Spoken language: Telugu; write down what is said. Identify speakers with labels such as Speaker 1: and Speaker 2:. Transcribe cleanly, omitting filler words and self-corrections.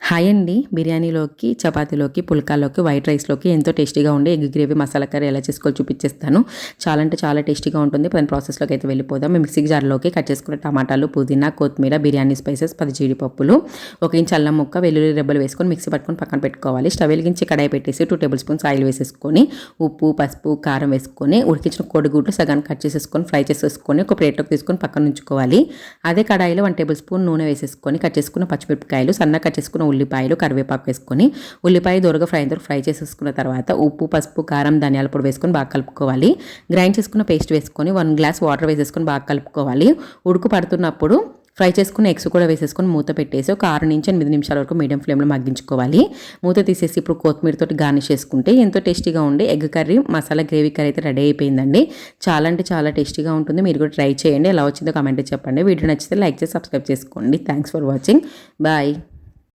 Speaker 1: హాయ్ అండి. బిర్యానీలోకి, చపాతీలోకి, పుల్కాలోకి, వైట్ రైస్‌లోకి ఎంతో టేస్టీగా ఉండే ఎగ్ గ్రేవీ మసాలా కర్రీ ఎలా చేసుకోవాలో చూపించేస్తాను. చాలా అంటే చాలా టేస్టీగా ఉంటుంది. పైన ప్రాసెస్‌లోకి అయితే వెళ్ళిపోదాం. మిక్సీకి జార్‌లోకి కట్ చేసుకున్న టమాటాలు, పుదీనా, కొత్తిమీర, బిర్యానీ స్పైసెస్, 10 జీడిపప్పులు, 1 ఇంచ్ అల్లం ముక్క, వెల్లుల్లి రెబ్బలు వేసుకొని మిక్సీ పట్టుకొని పక్కన పెట్టుకోవాలి. స్టవ్ వెలిగించి కడాయి పెట్టేసి 2 టేబుల్ స్పూన్స్ ఆయిల్ వేసేసుకొని, ఉప్పు, పసుపు, కారం వేసుకొని, ఉడికించిన కోడిగుడ్లు సగానికి కట్ చేసేసుకొని ఫ్రై చేసేసుకొని ఒక ప్లేట్‌లోకి తీసుకొని పక్కన ఉంచుకోవాలి. అదే కడాయిలో 1 టేబుల్ స్పూన్ నూనె వేసేసుకొని కట్ చేసుకున్న పచ్చిమిరపకాయలు, సన్నగా కట్ చేసుకున్న ఉల్లిపాయలు, కరివేపాకు వేసుకొని ఉల్లిపాయ దూరగా ఫ్రై చేసేసుకున్న తర్వాత ఉప్పు, పసుపు, కారం, ధనియాల పొడి వేసుకొని బాగా కలుపుకోవాలి. గ్రైండ్ చేసుకున్న పేస్ట్ వేసుకొని 1 గ్లాస్ వాటర్ వేసేసుకొని బాగా కలుపుకోవాలి. ఉడుకు పడుతున్నప్పుడు ఫ్రై చేసుకున్న ఎగ్స్ కూడా వేసేసుకొని మూత పెట్టేసి ఒక 6 నుంచి 8 నిమిషాల వరకు మీడియం ఫ్లేమ్లో మగ్గించుకోవాలి. మూత తీసేసి ఇప్పుడు కొత్తిమీరతోటి గార్నిష్ చేసుకుంటే ఎంతో టేస్టీగా ఉండే egg curry, masala gravy curry అయితే రెడీ అయిపోయిందండి. చాలా అంటే చాలా టేస్టీగా ఉంటుంది. మీరు కూడా ట్రై చేయండి. ఎలా వచ్చిందో కామెంట్ చెప్పండి. వీడియో నచ్చితే లైక్ చేసి సబ్స్క్రైబ్ చేసుకోండి. Thanks for watching. బాయ్.